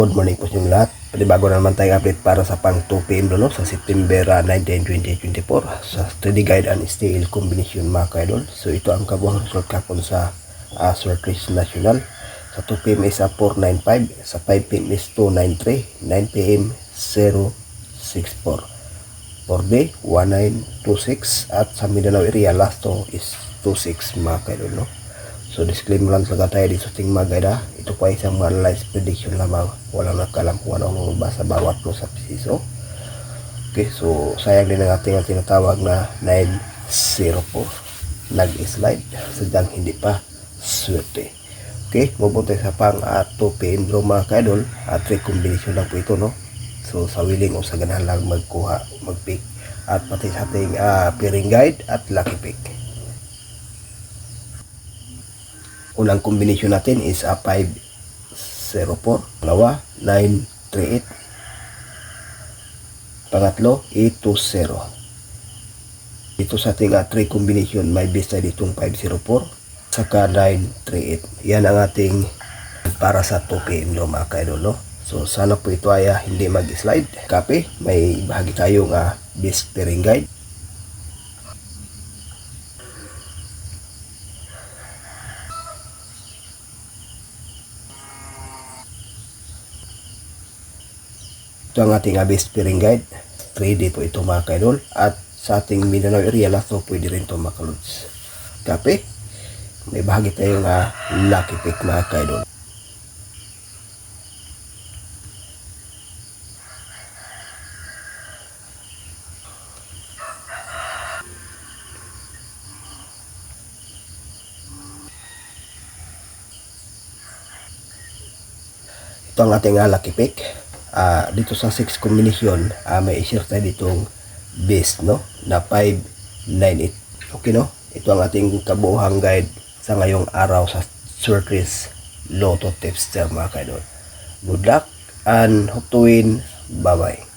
Good morning po sa inyong lahat. Panibago na naman tayong update para sa pang 2 PM no, sa September 19, 2024 sa study guide and style combination mga ka-idol. So ito ang kabuhang result kapon sa Swordfish National. Sa 2 PM is 495, sa 5 PM is 293, 9 PM 064. 4D 1926 at sa Mindanao area last to is 26 mga ka-idol no. So disclaimer lang sa tayo dito sa ating mga guide. Ito po ay isang analyze prediction lamang. Walang nakalam kung ano ang basa bawat po sa piso. Okay, so sayang din ang ating tinatawag na 904. Nag-slide. Sadyang hindi pa swerte. Okay, mabuti sa pang 2 PM draw mga ka-idol. At 3 combination lang po ito no. So sa willing o sa ganahan lang magkuha, mag-pick. At pati sa ating pairing guide at lucky pick. Unang combination natin is 504, pangalawa 938, pangatlo 820. Dito sa ating 3 combination may base tayo ditong 504 saka 938. Yan ang ating para sa 2 PM no mga ka-idol no. So sana po ito ay hindi mag-slide. Copy, may bahagi tayong base pairing guide. Ito ang ating base pairing guide. 3D po ito mga ka-idol. At sa ating Mindanao area lasto pwede rin ito makaludes. Copy. May bahagi tayong lucky pick mga ka-idol. Ito ang ating lucky pick. Dito sa 6 combination may i-share tayo ditong base no na 598. Okay no, ito ang ating kabuuhang guide sa ngayong araw sa Swordfish Lotto Tipster mga ka-idol. Good luck and hope to win. Bye bye.